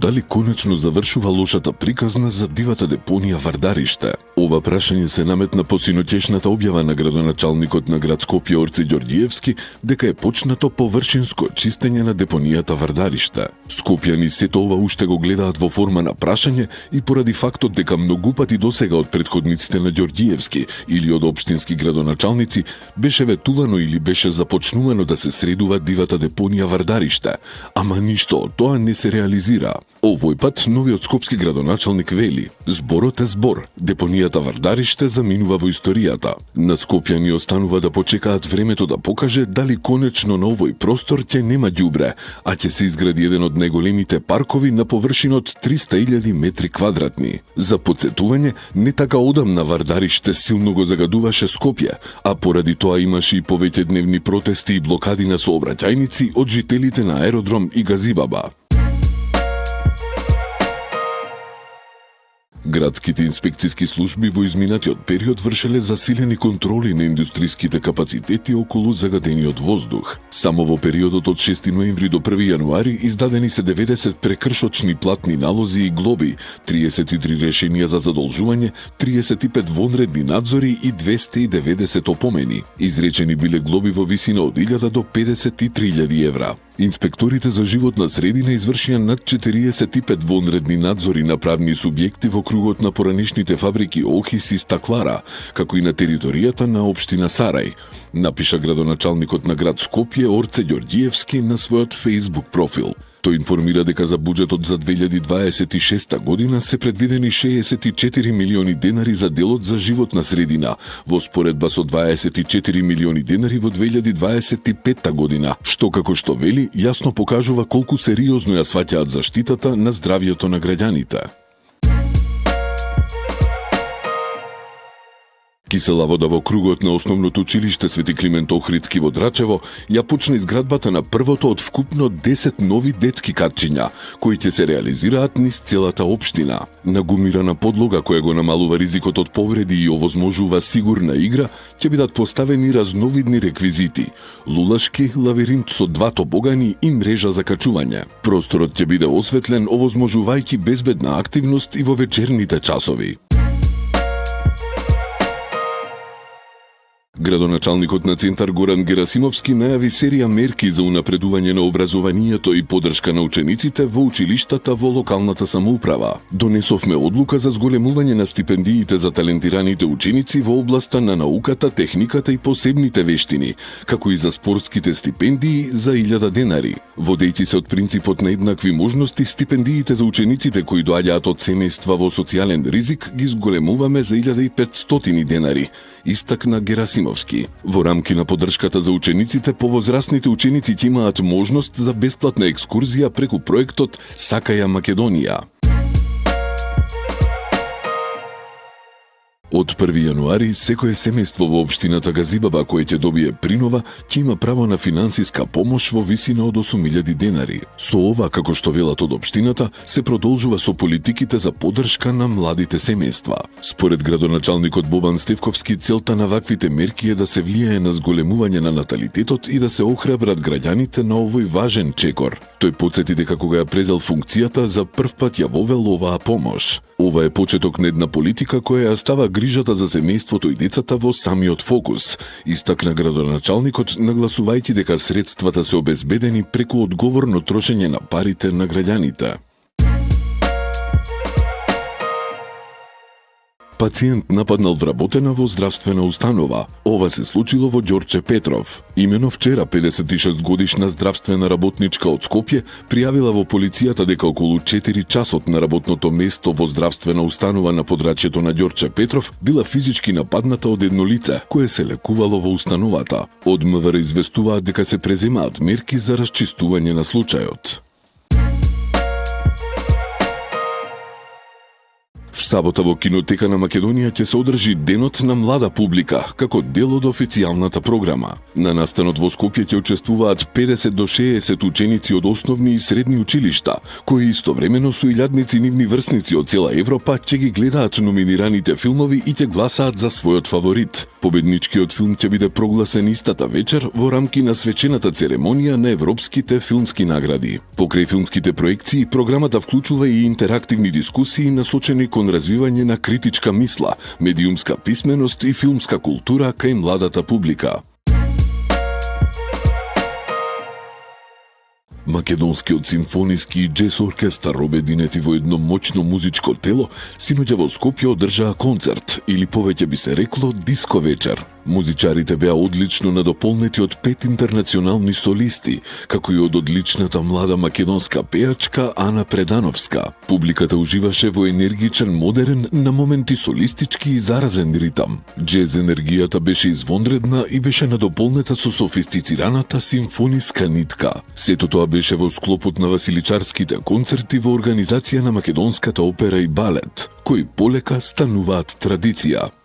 дали конечно завршува лошата приказна за дивата депонија Вардариште? Ова прашање се наметна по синоќешната објава на градоначалникот на град Скопје Орце Ѓорѓиевски дека е почнато површинско чистење на депонијата Вардариште. Скопјани сето ова уште го гледаат во форма на прашање и поради фактот дека многу пати досега од претходниците на Ѓорѓиевски или од општински градоначалници беше ветувано или беше започнувано да се средува дивата депонија Вардариште, ама ништо од тоа не се реализира. Овој пат новиот скопски градоначалник вели: зборот е збор, депонијата Вардариште заминува во историјата. На скопјани останува да почекаат времето да покаже дали конечно на овој простор ќе нема ѓубре, а ќе се изгради еден од најголемите паркови на површина од 300.000 метри квадратни. За потсетување, не така одамна Вардариште силно го загадуваше Скопје, а поради тоа имаше и повеќе дневни протести и блокади на сообраќајници од жителите на аеродром и Газибаба. Градските инспекцијски служби во изминатиот период вршеле засилени контроли на индустриските капацитети околу загадениот воздух. Само во периодот од 6 ноември до 1 јануари издадени се 90 прекршочни платни налози и глоби, 33 решенија за задолжување, 35 вонредни надзори и 290 опомени. Изречени биле глоби во висина од 1000 до 53.000 евра. Инспекторите за животна средина извршија над 45 вонредни надзори на правни субјекти во кругот на поранешните фабрики Охис и Стаклара, како и на територијата на општина Сарај, напиша градоначалникот на град Скопје Орце Ѓорѓиевски на својот Facebook профил. Тој информира дека за буџетот за 2026 година се предвидени 64 милиони денари за делот за животна средина, во споредба со 24 милиони денари во 2025 година, што како што вели, јасно покажува колку сериозно ја сваќаат заштитата на здравјето на граѓаните. Кисела вода во кругот на основното училиште Свети Климент Охридски во Драчево ја почна изградбата на првото од вкупно 10 нови детски катчиња, кои ќе се реализираат низ целата општина. На гумирана подлога која го намалува ризикот од повреди и овозможува сигурна игра, ќе бидат поставени разновидни реквизити: лулашки, лавиринт со 2 тобогани и мрежа за качување. Просторот ќе биде осветлен, овозможувајќи безбедна активност и во вечерните часови. Градоначалникот на Центар Горан Герасимовски најави серија мерки за унапредување на образованието и поддршка на учениците во училиштата во локалната самоуправа. Донесовме одлука за зголемување на стипендиите за талентираните ученици во областа на науката, техниката и посебните вештини, како и за спортските стипендии за 1000 денари. Водејќи се од принципот на еднакви можности, стипендиите за учениците кои доаѓаат од семејства во социјален ризик ги зголемуваме за 1500 денари, истакна Герасимовски. Во рамки на поддршката за учениците, повозрастните ученици ќе имаат можност за бесплатна екскурзија преку проектот Сакаја Македонија. Од 1 јануари, секое семејство во општината Газибаба кое ќе добие принова, ќе има право на финансиска помош во висина од 8000 денари. Со ова, како што велат од општината, се продолжува со политиките за поддршка на младите семејства. Според градоначалникот Бобан Стевковски, целта на ваквите мерки е да се влијае на зголемување на наталитетот и да се охрабрат граѓаните на овој важен чекор. Тој потсети дека кога ја презел функцијата, за прв пат ја вовел оваа помош. Ова е почеток на една политика која ја става грижата за семејството и децата во самиот фокус, истакна градоначалникот, нагласувајќи дека средствата се обезбедени преку одговорно трошење на парите на граѓаните. Пациент нападнал вработена во здравствена установа. Ова се случило во Ѓорче Петров. Имено вчера 56 годишна здравствена работничка од Скопје пријавила во полицијата дека околу 4 часот на работното место во здравствена установа на подрачјето на Ѓорче Петров била физички нападната од едно лице кое се лекувало во установата. Од МВР известуваат дека се преземаат мерки за расчистување на случајот. В сабота во Кинотека на Македонија ќе се одржи Денот на млада публика, како дел од официјалната програма. На настанот во Скопје ќе учествуваат 50 до 60 ученици од основни и средни училишта, кои истовремено со илјадници нивни врсници од цела Европа ќе ги гледаат номинираните филмови и ќе гласаат за својот фаворит. Победничкиот филм ќе биде прогласен истата вечер во рамки на свечената церемонија на европските филмски награди. Покрај филмските проекции, програмата вклучува и интерактивни дискусии насочени кон развивање на критичка мисла, медиумска писменост и филмска култура кај младата публика. Македонскиот симфониски и џез оркестар, обединети во едно моќно музичко тело, синоќа во Скопје одржаа концерт, или повеќе би се рекло диско вечер. Музичарите беа одлично надополнети од 5 интернационални солисти, како и од одличната млада македонска пејачка Ана Предановска. Публиката уживаше во енергичен, модерен, на моменти солистички и заразен ритам. Џез енергијата беше извонредна и беше надополнета со софистицираната симфониска нитка. Сето тоа беше во склопот на Василичарските концерти во организација на Македонската опера и балет, кои полека стануваат традиција.